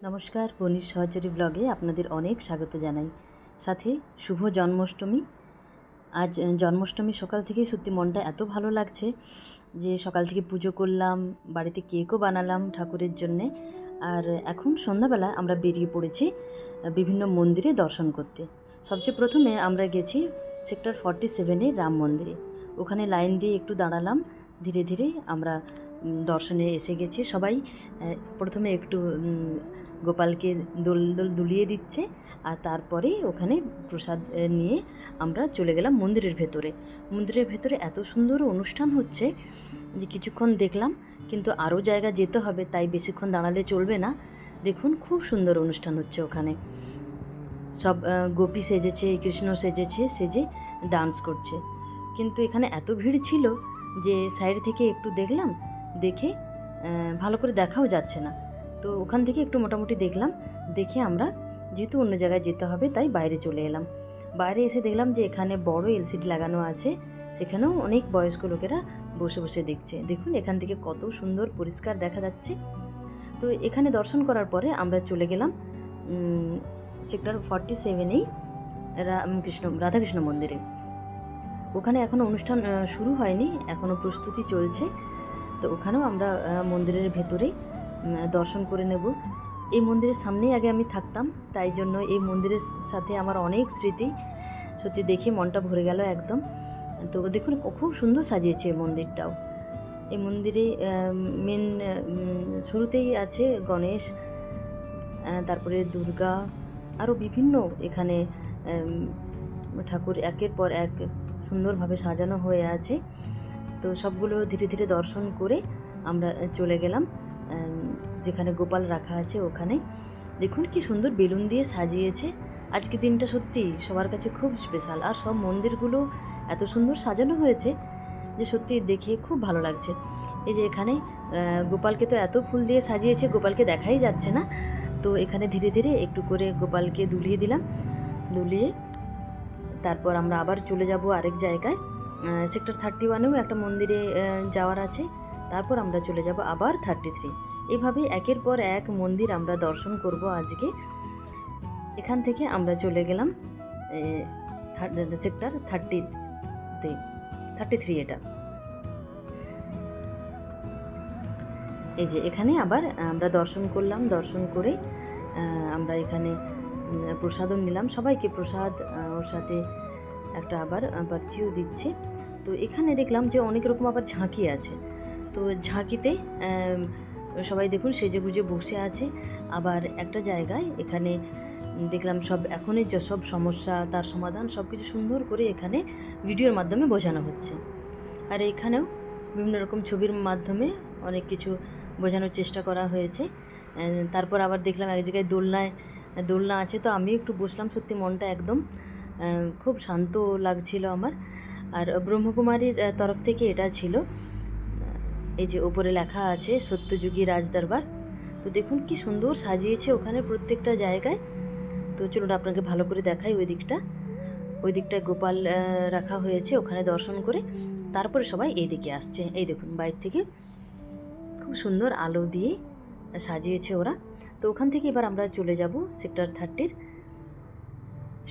নমস্কার, বনির সহচরী ব্লগে আপনাদের অনেক স্বাগত জানাই। সাথে শুভ জন্মাষ্টমী। আজ জন্মাষ্টমী সকাল থেকেই সত্যি মনটা এত ভালো লাগছে যে সকাল থেকে পুজো করলাম, বাড়িতে কেকও বানালাম ঠাকুরের জন্যে। আর এখন সন্ধ্যাবেলা আমরা বেরিয়ে পড়েছি বিভিন্ন মন্দিরে দর্শন করতে। সবচেয়ে প্রথমে আমরা গেছি সেক্টর 47-এ রাম মন্দিরে। ওখানে লাইন দিয়ে একটু দাঁড়ালাম, ধীরে ধীরে আমরা দর্শনে এসে গেছি। সবাই প্রথমে একটু গোপালকে দোল দুলিয়ে দিচ্ছে, আর তারপরে ওখানে প্রসাদ নিয়ে আমরা চলে গেলাম মন্দিরের ভেতরে। মন্দিরের ভেতরে এত সুন্দর অনুষ্ঠান হচ্ছে যে কিছুক্ষণ দেখলাম, কিন্তু আরও জায়গা যেতে হবে, তাই বেশিক্ষণ দাঁড়ালে চলবে না। দেখুন, খুব সুন্দর অনুষ্ঠান হচ্ছে ওখানে। সব গোপী সেজেছে, কৃষ্ণ সেজেছে, সেজে ডান্স করছে। কিন্তু এখানে এত ভিড় ছিল যে সাইড থেকে একটু দেখলাম, দেখে ভালো করে দেখাও যাচ্ছে না। তো ওখান থেকে একটু মোটামুটি দেখলাম, দেখে আমরা যেহেতু অন্য জায়গায় যেতে হবে তাই বাইরে চলে এলাম। বাইরে এসে দেখলাম যে এখানে বড় এলসিডি লাগানো আছে, সেখানেও অনেক বয়স্ক লোকেরা বসে বসে দেখছে। দেখুন এখান থেকে কত সুন্দর পরিষ্কার দেখা যাচ্ছে। তো এখানে দর্শন করার পরে আমরা চলে গেলাম সেক্টর 47-এই রাধাকৃষ্ণ মন্দিরে। ওখানে এখনও অনুষ্ঠান শুরু হয়নি, এখনও প্রস্তুতি চলছে। তো ওখানেও আমরা মন্দিরের ভেতরে দর্শন করে নেব। এই মন্দিরের সামনেই আগে আমি থাকতাম, তাই জন্য এই মন্দিরের সাথে আমার অনেক স্মৃতি। সত্যি দেখে মনটা ভরে গেল একদম। তো দেখুন খুব সুন্দর সাজিয়েছে এই মন্দিরটাও। এই মন্দিরে মেন শুরুতেই আছে গণেশ, তারপরে দুর্গা, আরও বিভিন্ন এখানে ঠাকুর একের পর এক সুন্দরভাবে সাজানো হয়ে আছে। তো সবগুলো ধীরে ধীরে দর্শন করে আমরা চলে গেলাম যেখানে গোপাল রাখা আছে ওখানে। দেখুন কি সুন্দর বেলুন দিয়ে সাজিয়েছে। আজকে দিনটা সত্যি সবার কাছে খুব স্পেশাল, আর সব মন্দিরগুলো এত সুন্দর সাজানো হয়েছে যে সত্যি দেখে খুব ভালো লাগছে। এই যে এখানে গোপালকে তো এত ফুল দিয়ে সাজিয়েছে, গোপালকে দেখাই যাচ্ছে না। তো এখানে ধীরে ধীরে একটু করে গোপালকে দুলিয়ে দিলাম, দুলিয়ে তারপর আমরা আবার চলে যাব আরেক জায়গায়। সেক্টর 31-এও একটা মন্দিরে যাওয়ার আছে, তারপর আমরা চলে যাব আবার 33। এভাবে একের পর এক মন্দির আমরা দর্শন করব আজকে। এখান থেকে আমরা চলে গেলাম সেক্টর 33, এটা। এই যে এখানে আবার আমরা দর্শন করলাম, দর্শন করে আমরা এখানে প্রসাদও নিলাম, সবাইকে প্রসাদ, ওর সাথে একটা আবার পার্চিও দিচ্ছে। তো এখানে দেখলাম যে অনেক রকম আবার ঝাঁকি আছে। তো ঝাঁকিতে সবাই দেখুন সেজে গুজে বসে আছে। আবার একটা জায়গায় এখানে দেখলাম সব এখনই যেসব সমস্যা তার সমাধান সব কিছু সুন্দর করে এখানে ভিডিওর মাধ্যমে বোঝানো হচ্ছে। আর এখানেও বিভিন্ন রকম ছবির মাধ্যমে অনেক কিছু বোঝানোর চেষ্টা করা হয়েছে। তারপর আবার দেখলাম এক জায়গায় দোলনা আছে, তো আমি একটু বসলাম। সত্যি মনটা একদম খুব শান্ত লাগছিল আমার। আর ব্রহ্মকুমারীর তরফ থেকে এটা ছিল। এই যে ওপরে লেখা আছে সত্যযুগী রাজদরবার। তো দেখুন কি সুন্দর সাজিয়েছে ওখানে প্রত্যেকটা জায়গায়। তো চলুন আপনাকে ভালো করে দেখাই ওই দিকটায় গোপাল রাখা হয়েছে, ওখানে দর্শন করে তারপরে সবাই এই দিকে আসছে। এই দেখুন বাইরে থেকে খুব সুন্দর আলো দিয়ে সাজিয়েছে ওরা। তো ওখান থেকে এবার আমরা চলে যাব সেক্টর 30-র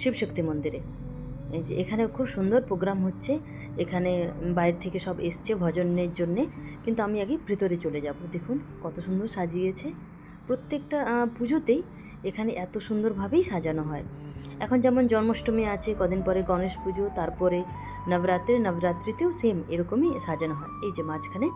শিবশক্তি মন্দিরে। এই যে এখানে খুব সুন্দর প্রোগ্রাম হচ্ছে, এখানে বাইরে থেকে সব এসছে ভজনের জন্যে, কিন্তু আমি আগে ভিতরে চলে যাব। দেখুন কত সুন্দর সাজিয়েছে। প্রত্যেকটা পুজোতেই এখানে এত সুন্দরভাবেই সাজানো হয়। এখন যেমন জন্মাষ্টমী আছে, কদিন পরে গণেশ পুজো, তারপরে নবরাত্রিতেও সেম এরকমই সাজানো হয়। এই যে মাঝখানে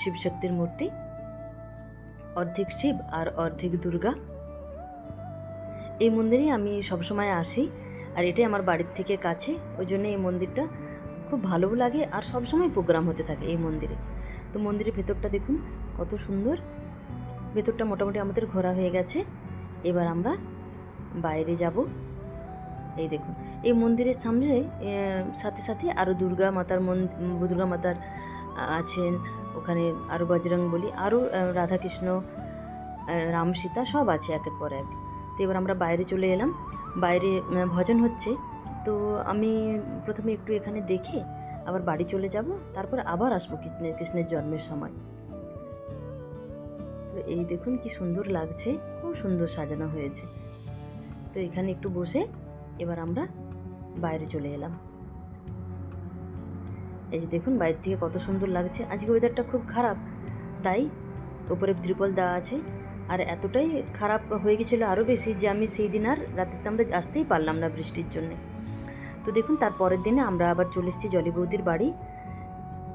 শিবশক্তির মূর্তি, অর্ধেক শিব আর অর্ধেক দুর্গা। এই মন্দিরে আমি সবসময় আসি, আর এটাই আমার বাড়ির থেকে কাছে, ওই জন্য এই মন্দিরটা খুব ভালোও লাগে। আর সবসময় প্রোগ্রাম হতে থাকে এই মন্দিরে। তো মন্দিরের ভেতরটা দেখুন কত সুন্দর। ভেতরটা মোটামুটি আমাদের ঘোরা হয়ে গেছে, এবার আমরা বাইরে যাব। এই দেখুন এই মন্দিরের সামনে সাথে সাথে আরও দুর্গা মাতার আছেন ওখানে, আরও বজরংবলী, আরও রাধাকৃষ্ণ, রাম সীতা সব আছে একের পর এক। তো এবার আমরা বাইরে চলে এলাম, বাইরে ভজন হচ্ছে। তো আমি প্রথমে একটু এখানে দেখে আবার বাড়ি চলে যাব, তারপর আবার আসবো কৃষ্ণের জন্মের সময়। তো এই দেখুন কি সুন্দর লাগছে, খুব সুন্দর সাজানো হয়েছে। তো এখানে একটু বসে এবার আমরা বাইরে চলে এলাম। এই যে দেখুন বাইরে থেকে কত সুন্দর লাগছে। আজকে ওয়েদারটা খুব খারাপ, তাই উপরে ত্রিপল দেওয়া আছে। আর এতটাই খারাপ হয়ে গেছিলো আরও বেশি যে আমি সেই দিন আর রাত্রিতে আমরা আসতেই পারলাম না বৃষ্টির জন্যে। তো দেখুন তার পরের দিনে আমরা আবার চলে এসেছি জলি বৌদির বাড়ি।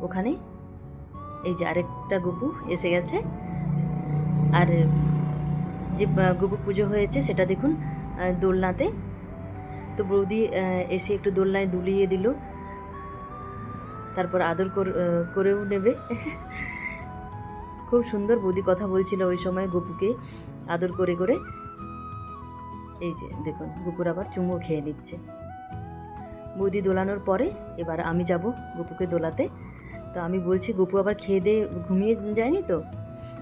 ওখানে এই যে আরেকটা গপু এসে গেছে। আর যে গপু পুজো হয়েছে সেটা দেখুন দোলনাতে। তো বৌদি এসে একটু দোলনায় দুলিয়ে দিল, তারপর আদর করেও নেবে। খুব সুন্দর বৌদি কথা বলছিল ওই সময় গপুকে আদর করে করে। এই যে দেখুন গপুর আবার চুমো খেয়ে নিচ্ছে। বৌদি দোলানোর পরে এবার আমি যাব গপুকে দোলাতে। তো আমি বলছি গপু আবার খেয়ে দিয়ে ঘুমিয়ে যায়নি তো।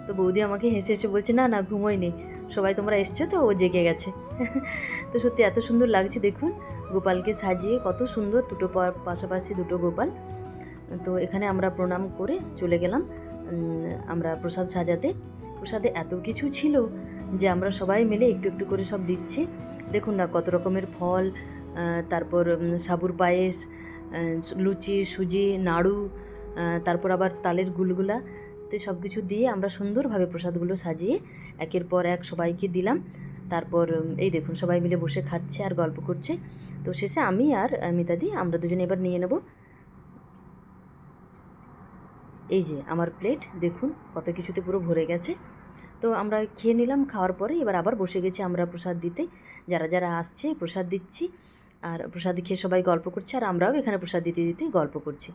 তো বৌদি আমাকে হেসে হেসে বলছে, না না ঘুমোয়নি, সবাই তোমরা এসছো তো, ও জেগে গেছে। তো সত্যি এত সুন্দর লাগছে দেখুন গোপালকে সাজিয়ে, কত সুন্দর দুটো পাশাপাশি দুটো গোপাল। তো এখানে আমরা প্রণাম করে চলে গেলাম আমরা প্রসাদ সাজাতে। প্রসাদে এত কিছু ছিল যে আমরা সবাই মিলে একটু একটু করে সব দিচ্ছি। দেখুন না কত রকমের ফল, তারপর সাবুর পায়েস, লুচি, সুজি, নাড়ু, তারপর আবার তালের গুলগুলা। তো সব কিছু দিয়ে আমরা সুন্দরভাবে প্রসাদগুলো সাজিয়ে একের পর এক সবাইকে দিলাম। তারপর এই দেখুন সবাই মিলে বসে খাচ্ছে আর গল্প করছে। তো শেষে আমি আর মিতাদি আমরা দুজনে এবার নিয়ে নেব। এই যে আমার প্লেট দেখুন কত কিছুতে পুরো ভরে গেছে। তো আমরা খেয়ে নিলাম, খাওয়ার পরে এবার আবার বসে গেছি আমরা প্রসাদ দিতে। যারা যারা আসছে প্রসাদ দিচ্ছি, আর প্রসাদ খেয়ে সবাই গল্প করছে, আর আমরাও এখানে প্রসাদ দিতে দিতে গল্প করছি।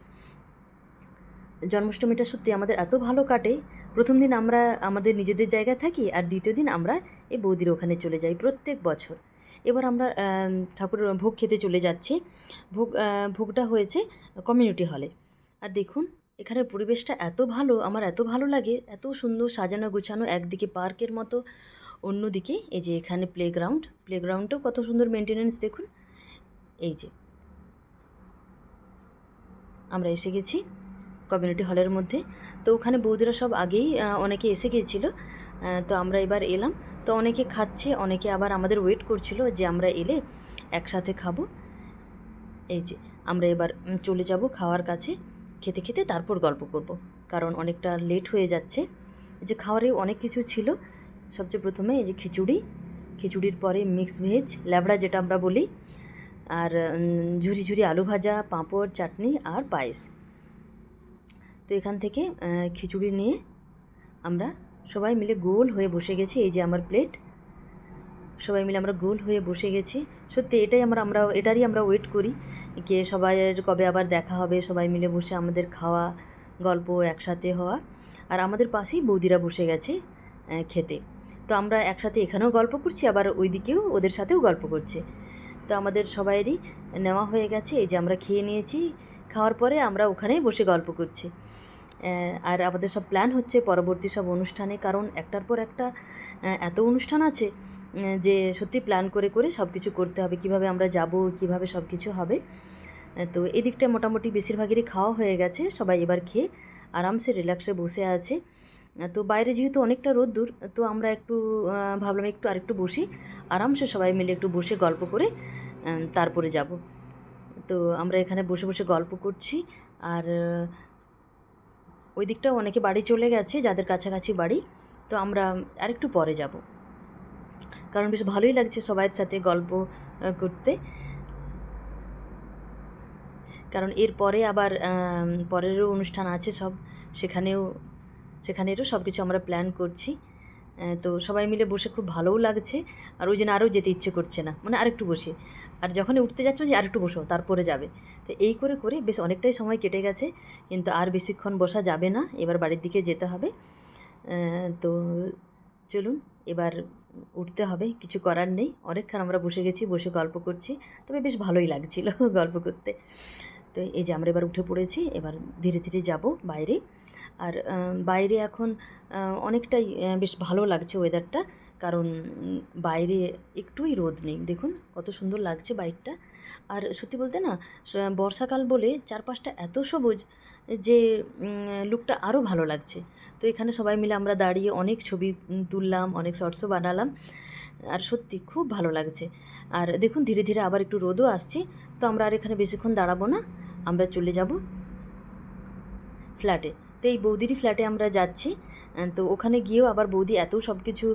জন্মাষ্টমীটা সত্যি আমাদের এত ভালো কাটে। প্রথম দিন আমরা আমাদের নিজেদের জায়গায় থাকি, আর দ্বিতীয় দিন আমরা এই বৌদির ওখানে চলে যাই প্রত্যেক বছর। এবার আমরা ঠাকুর ভোগ খেতে চলে যাচ্ছি। ভোগটা হয়েছে কমিউনিটি হলে। আর দেখুন এখানের পরিবেশটা এত ভালো, আমার এত ভালো লাগে, এত সুন্দর সাজানো গোছানো। একদিকে পার্কের মতো, অন্যদিকে এই যে এখানে প্লেগ্রাউন্ডটাও কত সুন্দর মেনটেনেন্স দেখুন। এই যে আমরা এসে গেছি কমিউনিটি হলের মধ্যে। তো ওখানে বৌদিরা সব আগেই অনেকে এসে গিয়েছিলো। তো আমরা এবার এলাম। তো অনেকে খাচ্ছে, অনেকে আবার আমাদের ওয়েট করছিল যে আমরা এলে একসাথে খাবো। এই যে আমরা এবার চলে যাব খাওয়ার কাছে, খেতে খেতে তারপর গল্প করব, কারণ অনেকটা লেট হয়ে যাচ্ছে। যে খাওয়ারে অনেক কিছু ছিল। সবচেয়ে প্রথমে এই যে খিচুড়ির পরে মিক্স ভেজ ল্যাবড়া যেটা আমরা বলি, আর ঝুরি ঝুরি আলু ভাজা, পাঁপড়, চাটনি আর পায়েস। তো এখান থেকে খিচুড়ি নিয়ে আমরা সবাই মিলে গোল হয়ে বসে গেছি। এই যে আমার প্লেট, সবাই মিলে আমরা গোল হয়ে বসে গেছি। সত্যি এটারই আমরা ওয়েট করি, যে সবাইয়ের কবে আবার দেখা হবে, সবাই মিলে বসে আমাদের খাওয়া, গল্প একসাথে হওয়া। আর আমাদের পাশেই বৌদিরা বসে গেছে খেতে। তো আমরা একসাথে এখানেও গল্প করছি, আবার ওইদিকেও ওদের সাথেও গল্প করছে। তো আমাদের সবাইয়েরই নেওয়া হয়ে গেছে। এই যে আমরা খেয়ে নিয়েছি, খাওয়ার পরে আমরা ওখানেই বসে গল্প করছি। আর আমাদের সব প্ল্যান হচ্ছে পরবর্তী সব অনুষ্ঠানে, কারণ একটার পর একটা এত অনুষ্ঠান আছে যে সত্যি প্ল্যান করে করে সব কিছু করতে হবে, কিভাবে আমরা যাব, কিভাবে সব কিছু হবে। তো এদিকটা মোটামুটি বেশিরভাগেরই খাওয়া হয়ে গেছে, সবাই এবার খেয়ে আরামসে রিল্যাক্সে বসে আছে। তো বাইরে যেহেতু অনেকটা রোদ্দুর, তো আমরা একটু ভাবলাম আরেকটু বসি, আরামসে সবাই মিলে একটু বসে গল্প করে তারপরে যাব। তো আমরা এখানে বসে বসে গল্প করছি। আর ওই দিকটাও অনেকে বাড়ি চলে গেছে, যাদের কাছাকাছি বাড়ি। তো আমরা আরেকটু পরে যাব, কারণ বেশ ভালোই লাগছে সবার সাথে গল্প করতে। কারণ এরপরে আবার পরেরও অনুষ্ঠান আছে সব, সেখানেরও সব কিছু আমরা প্ল্যান করছি। তো সবাই মিলে বসে খুব ভালোও লাগছে, আর ওই জন্য আরও যেতে ইচ্ছে করছে না, মানে আরেকটু বসি। আর যখনই উঠতে যাচ্ছ যে আরেকটু বসো, তারপরে যাবে। তো এই করে করে বেশ অনেকটাই সময় কেটে গেছে, কিন্তু আর বেশিক্ষণ বসা যাবে না, এবার বাড়ির দিকে যেতে হবে। তো চলুন এবার উঠতে হবে, কিছু করার নেই। অনেকক্ষণ আমরা বসে গেছি, বসে গল্প করছি, তবে বেশ ভালোই লাগছিল গল্প করতে। তো এই যে আমরা এবার উঠে পড়েছি, এবার ধীরে ধীরে যাব বাইরে। আর বাইরে এখন অনেকটাই বেশ ভালো লাগছে ওয়েদারটা, কারণ বাইরে একটুই রোদ নেই। দেখুন কত সুন্দর লাগছে বাইকটা। আর সত্যি বলতে না, বর্ষাকাল বলে চারপাশটা এত সবুজ যে লুকটা আরও ভালো লাগছে। তো এখানে সবাই মিলে আমরা দাঁড়িয়ে অনেক ছবি তুললাম, অনেক শর্টসও বানালাম। আর সত্যি খুব ভালো লাগছে। আর দেখুন ধীরে ধীরে আবার একটু রোদও আসছে। তো আমরা আর এখানে বেশিক্ষণ দাঁড়াবো না, আমরা চলে যাব ফ্ল্যাটে। তো এই বৌদিরই ফ্ল্যাটে আমরা যাচ্ছি। তো ওখানে গিয়েও আবার বৌদি এত সব কিছু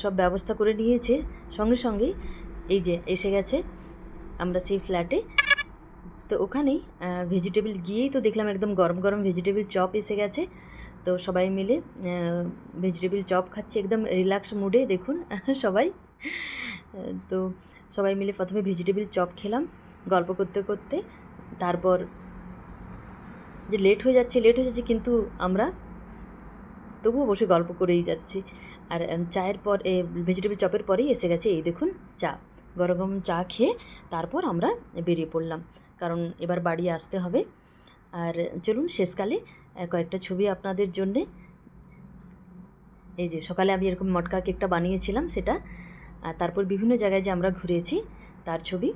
সব ব্যবস্থা করে নিয়েছে, সঙ্গে সঙ্গেই এই যে এসে গেছে আমরা সেই ফ্ল্যাটে। তো ওখানেই ভেজিটেবল গিয়েই তো দেখলাম একদম গরম গরম ভেজিটেবল চপ এসে গেছে। তো সবাই মিলে ভেজিটেবল চপ খাচ্ছি একদম রিল্যাক্স মুডে, দেখুন সবাই। তো সবাই মিলে প্রথমে ভেজিটেবল চপ খেলাম গল্প করতে করতে। তারপর যে লেট হয়ে যাচ্ছে কিন্তু আমরা তবুও বসে গল্প করেই যাচ্ছি। আর চায়ের পর ভেজিটেবল চপের পরেই এসে গেছে এই দেখুন চা। গরম গরম চা খেয়ে তারপর আমরা বেরিয়ে পড়লাম, কারণ এবার বাড়ি আসতে হবে। আর চলুন শেষকালে কয়েকটা ছবি আপনাদের জন্যে। এই যে সকালে আমি এরকম মটকা কেকটা বানিয়েছিলাম সেটা, আর তারপর বিভিন্ন জায়গায় যে আমরা ঘুরেছি তার ছবি।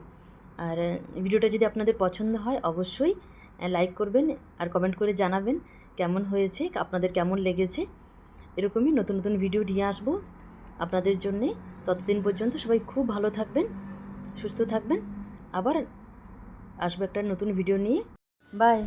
আর ভিডিওটা যদি আপনাদের পছন্দ হয় অবশ্যই লাইক করবেন আর কমেন্ট করে জানাবেন কেমন হয়েছে, আপনাদের কেমন লেগেছে। এরকমই নতুন নতুন ভিডিও নিয়ে আসবো আপনাদের জন্যে। ততদিন পর্যন্ত সবাই খুব ভালো থাকবেন, সুস্থ থাকবেন। আবার আসবো একটা নতুন ভিডিও নিয়ে। বাই।